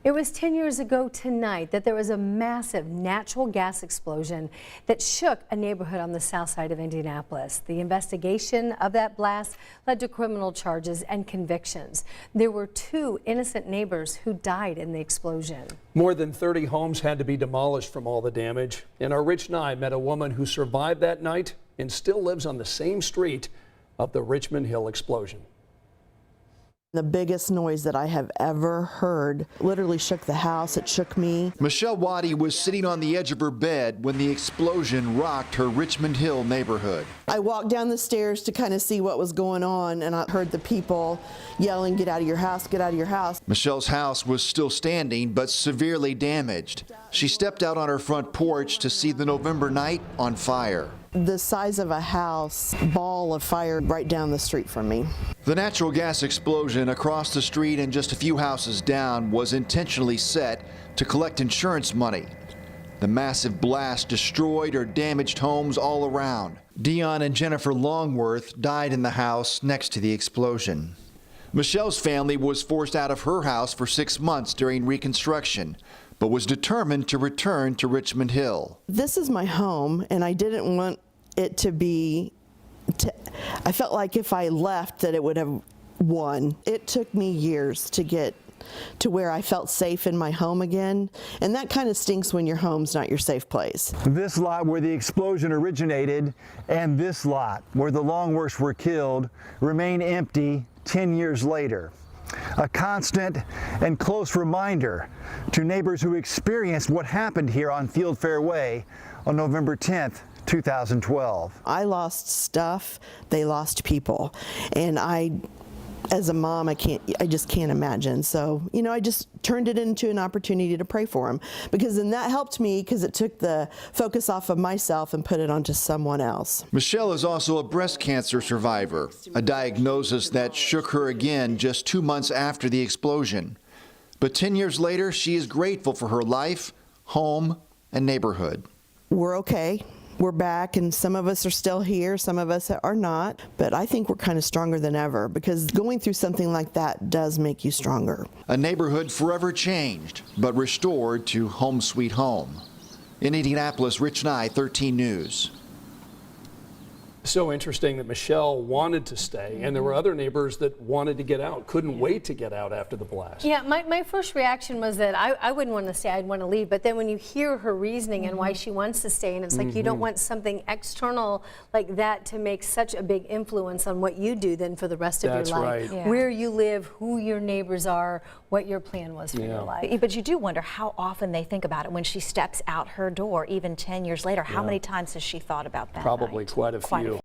It was 10 years ago tonight that there was a massive natural gas explosion that shook a neighborhood on the south side of Indianapolis. The investigation of that blast led to criminal charges and convictions. There were 2 innocent neighbors who died in the explosion. More than 30 homes had to be demolished from all the damage. And our Rich and I met a woman who survived that night and still lives on the same street of the Richmond Hill explosion. The biggest noise that I have ever heard literally shook the house. It shook me. Michelle Waddy was sitting on the edge of her bed when the explosion rocked her Richmond Hill neighborhood. I walked down the stairs to kind of see what was going on, and I heard the people yelling, "Get out of your house, get out of your house." Michelle's house was still standing but severely damaged. She stepped out on her front porch to see the November night on fire. The size of a house, ball of fire right down the street from me. The natural gas explosion across the street and just a few houses down was intentionally set to collect insurance money. The massive blast destroyed or damaged homes all around. Dion and Jennifer Longworth died in the house next to the explosion. Michelle's family was forced out of her house for 6 months during reconstruction, but was determined to return to Richmond Hill. This is my home, and I didn't want it to be, I felt like if I left that it would have won. It took me years to get to where I felt safe in my home again, and that kind of stinks when your home's not your safe place. This lot where the explosion originated and this lot where the Longworths were killed remain empty 10 years later. A constant and close reminder to neighbors who experienced what happened here on Fieldfair Way on November 10th, 2012. I lost stuff, they lost people, and as a mom, I just can't imagine. So, I just turned it into an opportunity to pray for them, because then that helped me, because it took the focus off of myself and put it onto someone else. Michelle is also a breast cancer survivor, a diagnosis that shook her again just 2 months after the explosion. But 10 years later, she is grateful for her life, home, and neighborhood. We're okay. We're back, and some of us are still here, some of us are not, but I think we're kind of stronger than ever, because going through something like that does make you stronger. A neighborhood forever changed, but restored to home sweet home. In Indianapolis, Rich and I, 13 News. So interesting that Michelle wanted to stay, and there were other neighbors that wanted to get out, couldn't wait to get out after the blast. Yeah, my first reaction was that I wouldn't want to stay, I'd want to leave. But then when you hear her reasoning and why she wants to stay, and it's like you don't want something external like that to make such a big influence on what you do then for the rest of your life. That's right. Yeah. Where you live, who your neighbors are, what your plan was for your life. But you do wonder how often they think about it when she steps out her door, even 10 years later. How many times has she thought about that? Probably quite a few.